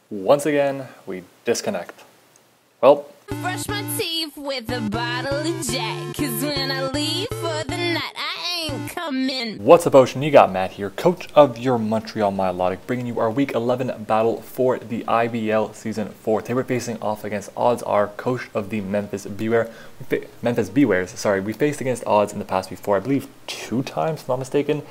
Once again, we disconnect. Well, Brush my teeth with a bottle of Jack, 'cause when I leave for the night, I ain't coming. what's up, Ocean? You got Matt here, coach of your Montreal Milotics, bringing you our Week 11 battle for the IBL Season 4. Today we're facing off against odds are coach of the Memphis Bewares. Sorry, we faced against odds in the past before, I believe 2 times, if I'm not mistaken.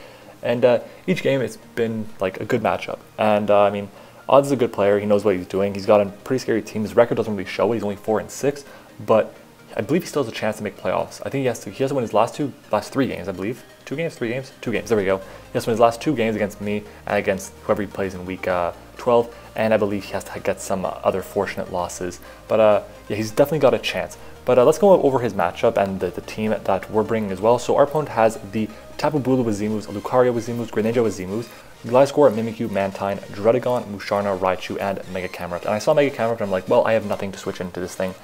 And each game it's been like a good matchup. And I mean, Odds is a good player. He knows what he's doing. He's got a pretty scary team. His record doesn't really show it. He's only 4-6, but I believe he still has a chance to make playoffs. I think he has to win his last 3 games, I believe. 2 games, 3 games, 2 games. There we go. He has to win his last 2 games against me and against whoever he plays in week 12. And I believe he has to get some other fortunate losses. But yeah, he's definitely got a chance. But let's go over his matchup and the team that we're bringing as well. So our opponent has the Tapu Bulu with Z-moves, Lucario with Z-moves, Greninja with Z-moves, Gliscor, Mimikyu, Mantine, Druddigon, Musharna, Raichu, and Mega Camerupt. And I saw Mega Camerupt and I'm like, well, I have nothing to switch into this thing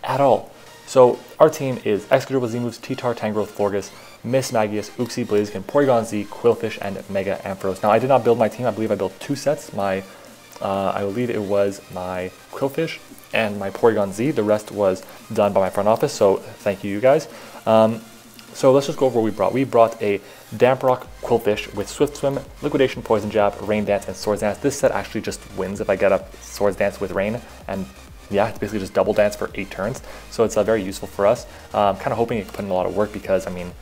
at all. So our team is Excadrill with Z-moves, T-Tar, Tangrowth, Florges, Miss Magius, Uxie, Blaziken, Porygon-Z, Quillfish, and Mega Ampharos. Now I did not build my team. I believe I built 2 sets. I believe it was my Quillfish and my Porygon-Z. The rest was done by my front office, so thank you guys. So let's just go over what we brought. We brought a Damprock Quillfish with Swift Swim, Liquidation, Poison Jab, Rain Dance, and Swords Dance. This set actually just wins if I get up Swords Dance with Rain, and yeah, it's basically just double dance for 8 turns. So it's very useful for us. Kind of hoping it can put in a lot of work because, I mean,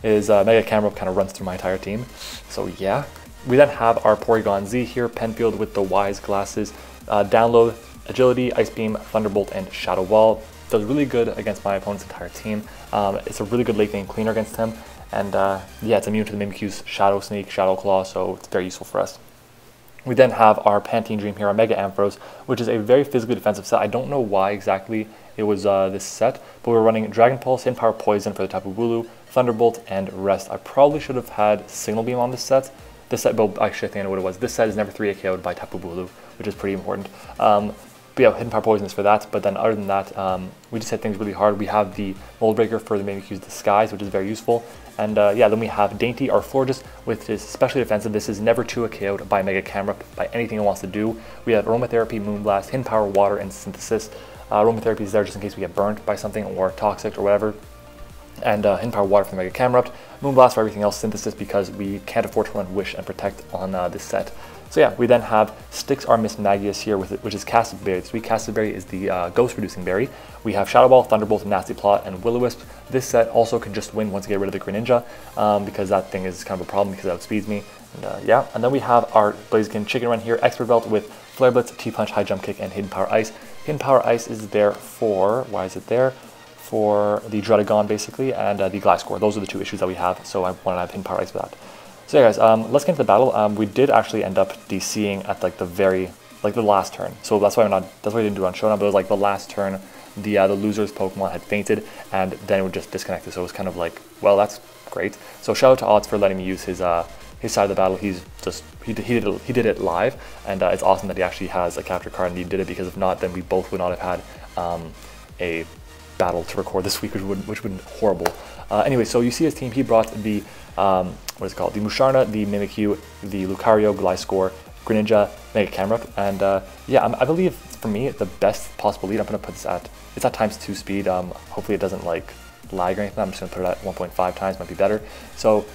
Mega Camerupt kind of runs through my entire team. So yeah. We then have our Porygon-Z here, Penfield with the Wise Glasses, Download, Agility, Ice Beam, Thunderbolt, and Shadow Wall. Does really good against my opponent's entire team. It's a really good late game cleaner against him. And yeah, it's immune to the Mimikyu's Shadow Sneak, Shadow Claw, so it's very useful for us. We then have our Pantene Dream here, our Mega Ampharos, which is a very physically defensive set. I don't know why exactly it was this set, but we're running Dragon Pulse, Hidden Power, Poison for the Tapu Bulu, Thunderbolt, and Rest. I probably should have had Signal Beam on this set. This set, well, actually I think I know what it was. This set is never 3 KO'd by Tapu Bulu, which is pretty important. But yeah, Hidden Power Poison is for that. But then other than that, we just hit things really hard. We have the Mold Breaker for the Mimikyu's Disguise, which is very useful. And yeah, then we have Dainty, our Florges, which is especially defensive. This is never 2 KO'd by Mega Camerupt by anything it wants to do. We have Aromatherapy, Moonblast, Hidden Power, Water, and Synthesis. Aromatherapy is there just in case we get burnt by something or toxic or whatever. And Hidden Power, Water for the Mega Camerupt. Moonblast for everything else, Synthesis because we can't afford to run Wish and Protect on this set. So yeah, we then have Styx, our Miss Magius here, which is Casted Berry. Sweet Casted Berry is the ghost-reducing berry. We have Shadow Ball, Thunderbolt, Nasty Plot, and Will-O-Wisp. This set also can just win once you get rid of the Greninja, because that thing is kind of a problem because it outspeeds me. And yeah, and then we have our Blaziken Chicken Run here, Expert Belt with Flare Blitz, T-Punch, High Jump Kick, and Hidden Power Ice. Hidden Power Ice is there for, why is it there? For the Druddigon basically, and the Gliscor. Those are the 2 issues that we have, so I want to have Hidden Power Ice for that. So yeah, guys, let's get into the battle. We did actually end up DCing at like the last turn. So that's why we didn't do it on Showdown, but it was like the last turn. The loser's Pokemon had fainted, and then it would just disconnected. So it was kind of like, well, that's great. So shout out to Odds for letting me use his side of the battle. He did it live, and it's awesome that he actually has a capture card and he did it, because if not, then we both would not have had a battle to record this week, which would have been horrible. Anyway, so you see his team. He brought the what is it called? The Musharna, the Mimikyu, the Lucario, Gliscor, Greninja, Mega Camerupt, and yeah, I believe for me the best possible lead. I'm gonna put this at it's at ×2 speed. Hopefully it doesn't like lag or anything. I'm just gonna put it at 1.5 times, might be better. So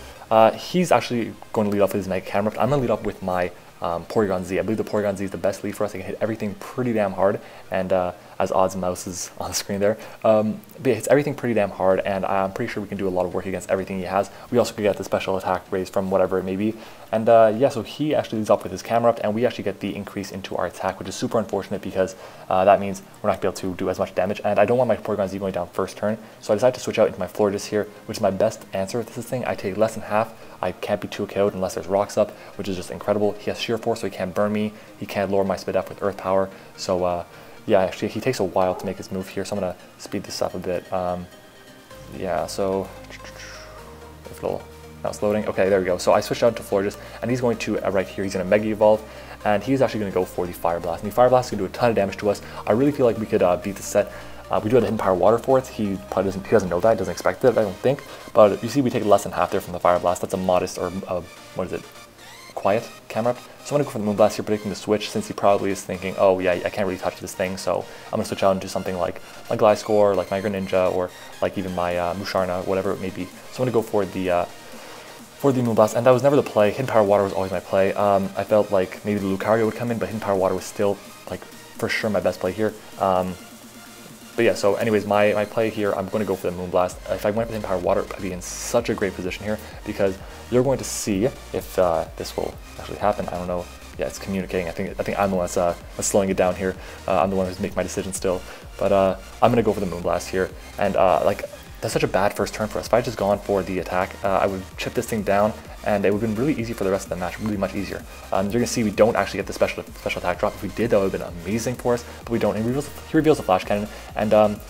he's actually going to lead off with his Mega Camerupt. I'm gonna lead up with my Porygon-Z. I believe the Porygon-Z is the best lead for us. I can hit everything pretty damn hard, and as Odds Mouse is on the screen there. But yeah, it's everything pretty damn hard, and I'm pretty sure we can do a lot of work against everything he has. We also could get the special attack raise from whatever it may be. And yeah, so he actually leads up with his Camerupt, and we actually get the increase into our attack, which is super unfortunate because that means we're not going to be able to do as much damage. And I don't want my Porygon-Z going down first turn, so I decided to switch out into my Florges here, which is my best answer to this thing. I take less than half. I can't be 2 KO'd unless there's rocks up, which is just incredible. He has Sheer Force, so he can't burn me. He can't lower my speed up with Earth Power. So yeah, actually he takes a while to make his move here, so I'm gonna speed this up a bit. Yeah, so now it's loading. Okay, there we go. So I switched out to Florges, and he's going to right here. He's gonna Mega Evolve, and he's actually gonna go for the Fire Blast. And the Fire Blast is gonna do a ton of damage to us. I really feel like we could beat the set. We do have the Hidden Power Water for it. He probably doesn't know that, doesn't expect it, I don't think. But you see we take less than half there from the Fire Blast. That's a modest, or what is it? quiet camera. So I'm going to go for the Moonblast here, predicting the switch, since he probably is thinking, oh yeah, I can't really touch this thing, so I'm going to switch out and do something like my Gliscor, like my Greninja, or like even my Musharna, whatever it may be. So I'm going to go for the Moonblast, and that was never the play. Hidden Power Water was always my play. I felt like maybe the Lucario would come in, but Hidden Power Water was still, like, for sure my best play here. But yeah, so anyways, my play here, I'm going to go for the Moonblast. If I went with Hidden Power Water, I'd be in such a great position here, because you're going to see if this will actually happen. I don't know. Yeah, it's communicating. I think I'm the one that's slowing it down here. I'm the one who's making my decision still. But I'm going to go for the Moonblast here. And like, that's such a bad first turn for us. If I had just gone for the attack, I would chip this thing down, and it would have been really easy for the rest of the match, really much easier. You're going to see we don't actually get the special attack drop. If we did, that would have been amazing for us, but we don't. And he reveals the Flash Cannon, and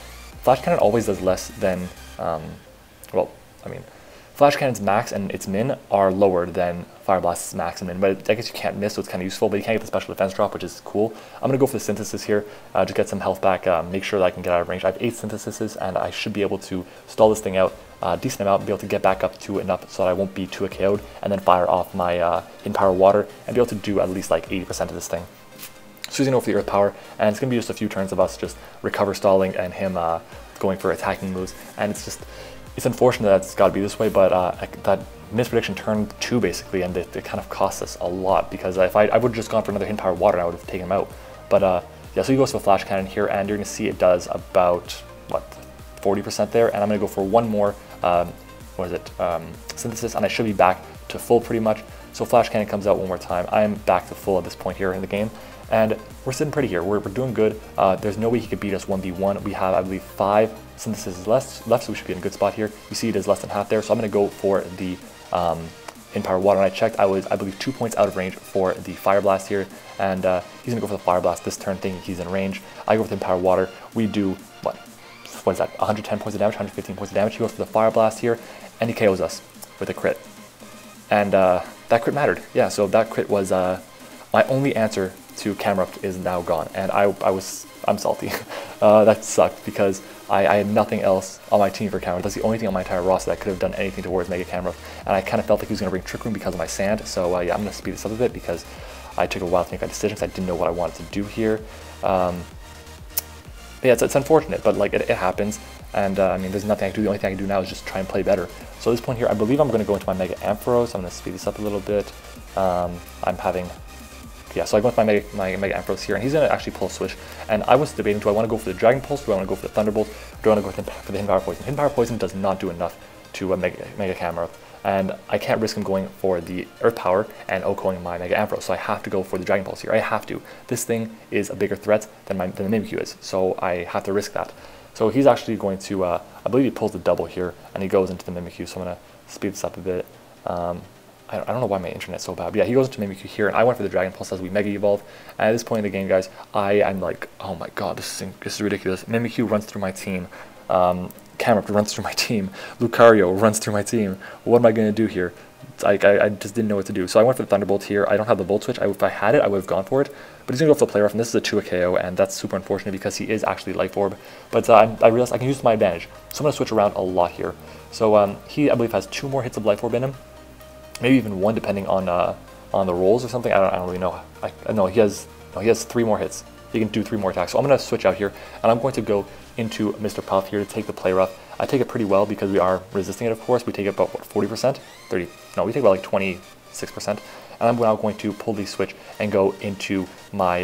Flash Cannon always does less than, well, I mean, Flash Cannon's max and its min are lower than Fire Blast's max and min, but I guess you can't miss, so it's kind of useful, but you can't get the special defense drop, which is cool. I'm going to go for the Synthesis here, just get some health back, make sure that I can get out of range. I have 8 Synthesises, and I should be able to stall this thing out a decent amount, be able to get back up to enough so that I won't be too KO'd, and then fire off my Hidden Power Water, and be able to do at least like 80% of this thing. So he's going to go for the Earth Power, and it's going to be just a few turns of us just recover stalling and him going for attacking moves, and it's unfortunate that it's got to be this way, but that misprediction turn 2 basically, and it kind of cost us a lot, because if I would have just gone for another Hidden Power Water, I would have taken him out. But yeah, so he goes for a Flash Cannon here, and you're going to see it does about, what, 40% there, and I'm going to go for one more, Synthesis, and I should be back to full pretty much. So Flash Cannon comes out one more time. I am back to full at this point here in the game, and we're sitting pretty here. We're doing good. There's no way he could beat us 1v1. We have, I believe, 5 Synthesis left, so we should be in a good spot here. You see it is less than half there, so I'm going to go for the Hidden Power Water. And I checked, I was, I believe, 2 points out of range for the Fire Blast here, and he's going to go for the Fire Blast this turn, thinking he's in range. I go with Hidden Power Water. We do, what is that, 110 points of damage, 115 points of damage. He goes for the Fire Blast here, and he KOs us with a crit. And that crit mattered. Yeah, so that crit was my only answer to Camerupt is now gone, and I'm salty. That sucked, because I had nothing else on my team for Camerupt. That's the only thing on my entire roster that could have done anything towards Mega Camerupt, and I kind of felt like he was going to bring Trick Room because of my sand. So yeah, I'm going to speed this up a bit, because I took a while to make my decisions. I didn't know what I wanted to do here. Yeah, it's unfortunate, but like it happens, and I mean, there's nothing I can do. The only thing I can do now is just try and play better. So at this point here, I believe I'm going to go into my Mega Ampharos. I'm going to speed this up a little bit. Yeah, so I go with my Mega Ampharos here, and he's going to actually pull a switch. And I was debating, do I want to go for the Dragon Pulse, do I want to go for the Thunderbolt, or do I want to go for the Hidden Power Poison? Hidden Power Poison does not do enough to Mega Camerupt, and I can't risk him going for the Earth Power and OHKOing my Mega Ampharos, so I have to go for the Dragon Pulse here. I have to. This thing is a bigger threat than the Mimikyu is, so I have to risk that. So he's actually going to, I believe he pulls the double here, and he goes into the Mimikyu, so I'm going to speed this up a bit. I don't know why my internet's so bad, but yeah, he goes into Mimikyu here, and I went for the Dragon Pulse as we Mega Evolve. And at this point in the game, guys, I'm like, oh my god, this is ridiculous. Mimikyu runs through my team, Camerupt runs through my team, Lucario runs through my team. What am I going to do here? I just didn't know what to do. So I went for the Thunderbolt here. I don't have the Volt Switch. If I had it, I would have gone for it. But he's going to go for the Play Rough, and this is a 2 KO, and that's super unfortunate because he is actually Life Orb. But I realized I can use it to my advantage. So I'm going to switch around a lot here. So he, I believe, has 2 more hits of Life Orb in him. Maybe even 1 depending on the rolls or something. I don't really know. No, he has 3 more hits. He can do 3 more attacks. So I'm going to switch out here, and I'm going to go into Mr. Puff here to take the Play Rough. I take it pretty well because we are resisting it, of course. We take it about, what, 40%? 30? No, we take about like 26%. And I'm now going to pull the switch and go into my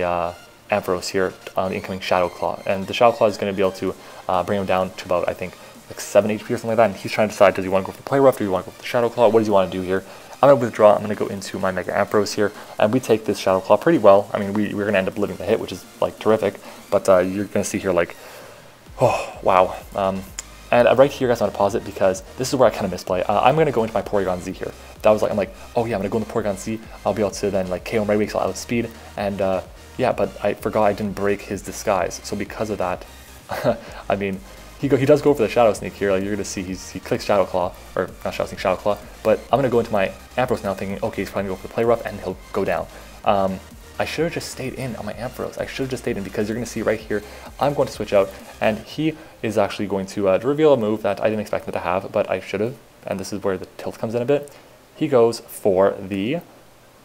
Ampharos here on the incoming Shadow Claw. And the Shadow Claw is going to be able to bring him down to about, I think, like 7 HP or something like that. And he's trying to decide, does he want to go for the Play Rough, do he want to go for the Shadow Claw? What does he want to do here? I'm going to withdraw. I'm going to go into my Mega Ampharos here, and we take this Shadow Claw pretty well. I mean, we're going to end up living the hit, which is like terrific. But you're going to see here, like, oh wow. And right here, guys, I'm going to pause it because this is where I kind of misplay. I'm going to go into my Porygon-Z here. That was like, I'm like, oh yeah, I'm going to go into Porygon-Z. I'll be able to then like KO him right away, so I'll outspeed. And yeah, but I forgot I didn't break his disguise. So because of that, I mean, he does go for the Shadow Sneak here. Like you're going to see he clicks Shadow Claw, or not Shadow Sneak, Shadow Claw. But I'm going to go into my Ampharos now thinking, okay, he's probably going to go for the Play Rough and he'll go down. I should have just stayed in on my Ampharos. I should have just stayed in because you're going to see right here, I'm going to switch out, and he is actually going to reveal a move that I didn't expect him to have, but I should have, and this is where the tilt comes in a bit. He goes for the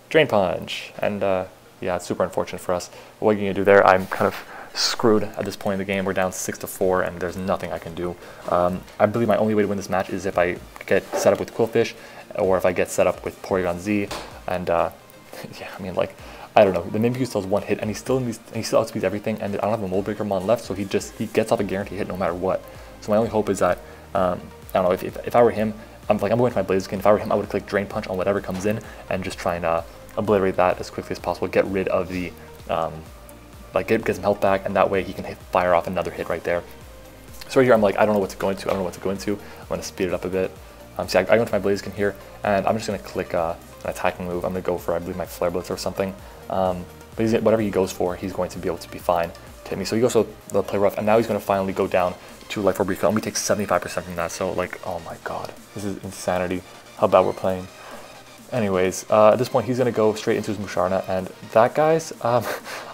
Drain Punch. And yeah, it's super unfortunate for us. What are you going to do there? I'm kind of screwed at this point in the game. We're down 6-4, and there's nothing I can do. I believe my only way to win this match is if I get set up with Qwilfish, or if I get set up with Porygon-Z. And yeah, I mean, like, I don't know. The Mimikyu still has one hit, and he still outspeeds everything. And I don't have a Mold Breaker Mon left, so he gets off a guarantee hit no matter what. So my only hope is that I don't know, if I were him, I'm going to my Blaziken. If I were him, I would click Drain Punch on whatever comes in and just try and obliterate that as quickly as possible. Get rid of the like get some health back, and that way he can fire off another hit right there. So right here, I'm like, I don't know what to go into. I'm going to speed it up a bit. So I go into my Blaziken here, and I'm just going to click an attacking move. I'm going to go for, I believe, my Flare Blitz or something. But whatever he goes for, he's going to be able to be fine to hit me. So he goes to the Play Rough, and now he's going to finally go down to Life Orb Refill, and we take 75% from that. So like, oh my god, this is insanity how bad we're playing. Anyways, at this point he's gonna go straight into his Musharna, and that, guys, I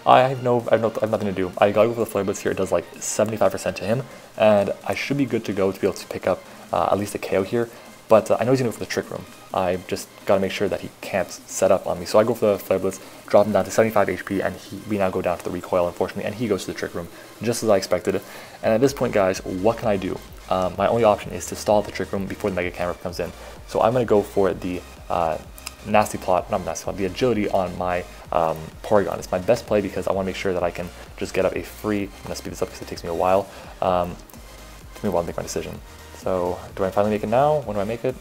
have nothing to do. I gotta go for the Flare Blitz here. It does like 75% to him, and I should be good to go to be able to pick up at least a KO here. But I know he's gonna go for the Trick Room. I just gotta make sure that he can't set up on me. So I go for the Flare Blitz, drop him down to 75 HP, and we now go down to the recoil, unfortunately, and he goes to the Trick Room, just as I expected. And at this point, guys, what can I do? My only option is to stall the Trick Room before the Mega Camera comes in. So I'm gonna go for the the agility on my Porygon. It's my best play because I want to make sure that I can just get up a free, I'm going to speed this up because it takes me a while. It takes me a while to make my decision. So do I finally make it now? When do I make it?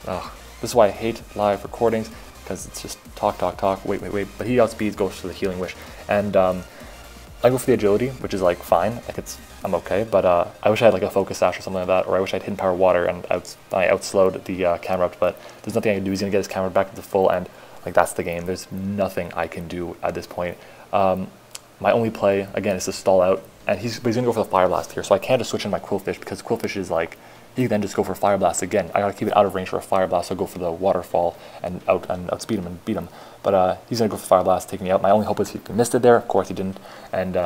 This is why I hate live recordings, because it's just talk, wait. But he outspeeds, goes for the Healing Wish. And I go for the agility, which is like fine, like I'm okay, but I wish I had like a Focus Sash or something like that, or I wish I had Hidden Power Water and I outslowed the camera up, but there's nothing I can do. He's gonna get his camera back to full, and like that's the game. There's nothing I can do at this point. My only play, again, is to stall out, and he's gonna go for the Fire Blast here, so I can't just switch in my Qwilfish, because Qwilfish is like, he can then just go for Fire Blast again. I gotta keep it out of range for a Fire Blast, so I'll go for the Waterfall and outspeed him and beat him. But he's gonna go for Fire Blast, take me out. My only hope is he missed it there. Of course he didn't. And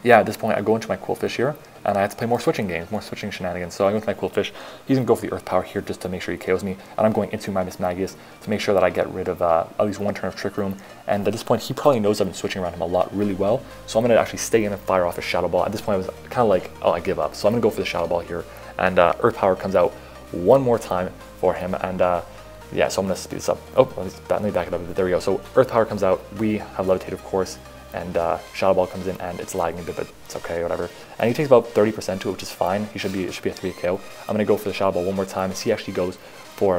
yeah, at this point I go into my Qwilfish here, and I have to play more switching games, more switching shenanigans. So I go into my Qwilfish. He's gonna go for the Earth Power here just to make sure he KOs me, and I'm going into my Mismagius to make sure that I get rid of at least one turn of Trick Room. And at this point, he probably knows I've been switching around him a lot really well, so I'm gonna actually stay in and fire off a Shadow Ball. At this point, I was kind of like, oh, I give up. So I'm gonna go for the Shadow Ball here, and Earth Power comes out one more time for him, and yeah, so I'm gonna speed this up. Oh, let me back it up. There we go. So Earth Power comes out. We have Levitate, of course. And Shadow Ball comes in, and it's lagging a bit, but it's okay, whatever. And he takes about 30% to it, which is fine. It should be a 3 KO. I'm gonna go for the Shadow Ball one more time, as he actually goes for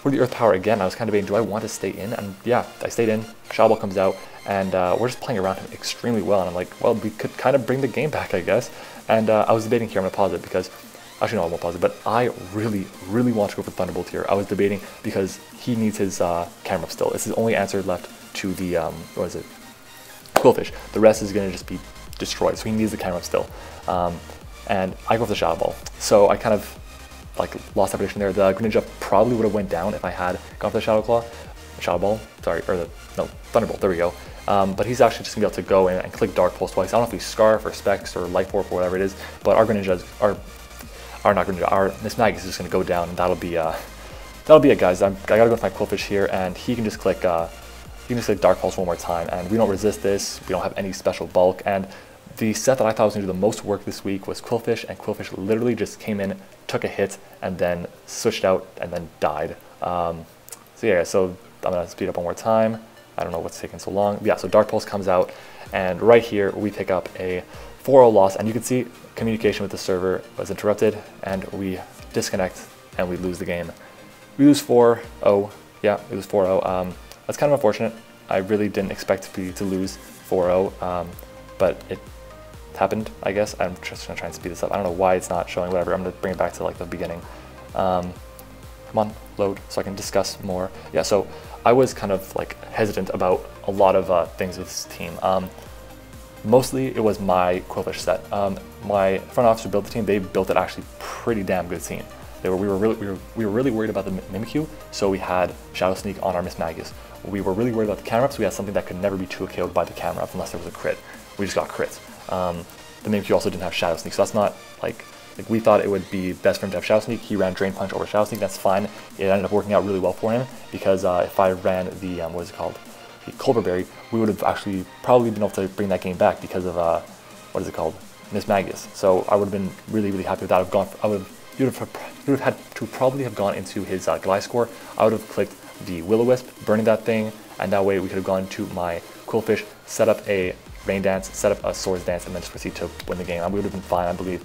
the Earth Power again. I was kind of debating, do I want to stay in? And yeah, I stayed in. Shadow Ball comes out, and we're just playing around him extremely well. And I'm like, well, we could kind of bring the game back, I guess. And I was debating here. I'm gonna pause it because, actually no, I won't pause it. But I really want to go for Thunderbolt here. I was debating because he needs his camera up still. It's his only answer left to the what is it? Qwilfish. The rest is going to just be destroyed, so he needs the camera up still. And I go for the Shadow Ball. So I kind of like lost that prediction there. The Greninja probably would have went down if I had gone for the Shadow Ball, sorry, or no, Thunderbolt, there we go. But he's actually just going to be able to go in and click Dark Pulse twice. I don't know if he's Scarf or Specs or Life Orb or whatever it is, but our Greninja, our Mismagius is just going to go down, and that'll be it, guys. I got to go with my Qwilfish here, and he can just click Dark Pulse one more time, and we don't resist this. We don't have any special bulk, and the set that I thought was going to do the most work this week was Qwilfish, and Qwilfish literally just came in, took a hit, and then switched out, and then died. So yeah, so I'm going to speed up one more time. I don't know what's taking so long. Yeah, so Dark Pulse comes out, and right here we pick up a 4-0 loss, and you can see communication with the server was interrupted, and we disconnect, and we lose the game. We lose 4-0. Yeah, we lose 4-0. That's kind of unfortunate. I really didn't expect to lose 4-0, but it happened, I guess. I'm just gonna try and speed this up. I don't know why it's not showing, whatever. I'm gonna bring it back to like the beginning. Come on, load, so I can discuss more. Yeah, so I was kind of like hesitant about a lot of things with this team. Mostly it was my Qwilfish set. My front office who built the team, they built it actually pretty damn good team. We were really worried about the Mimikyu, so we had Shadow Sneak on our Mismagius. We were really worried about the camera up, so we had something that could never be 2 KO'd by the camera up unless there was a crit. We just got crits. The Mimikyu also didn't have Shadow Sneak, so that's not like Like, we thought it would be best for him to have Shadow Sneak. He ran Drain Punch over Shadow Sneak. That's fine. It ended up working out really well for him because if I ran the what is it called, the Culver Berry, we would have actually probably been able to bring that game back because of what is it called, Miss Magus. So I would have been really, really happy with that. You would have had to probably have gone into his Gliscor. I would have clicked the Will-O-Wisp, burning that thing, and that way we could have gone to my Quillfish, set up a Rain Dance, set up a Swords Dance, and then just proceed to win the game. And we would have been fine, I believe.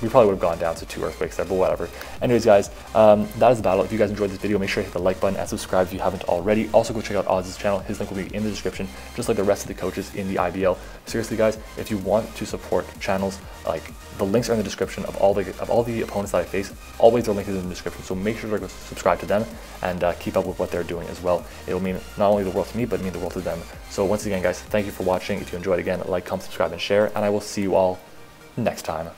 We probably would have gone down to 2 Earthquakes there, but whatever. Anyways, guys, that is the battle. If you guys enjoyed this video, make sure to hit the like button and subscribe if you haven't already. Also, go check out Oz's channel. His link will be in the description, just like the rest of the coaches in the IBL. Seriously, guys, if you want to support channels, like, the links are in the description of all the opponents that I face. Always their link is in the description, so make sure to go subscribe to them and keep up with what they're doing as well. It'll mean not only the world to me, but mean the world to them. So once again, guys, thank you for watching. If you enjoyed, again, like, comment, subscribe, and share, and I will see you all next time.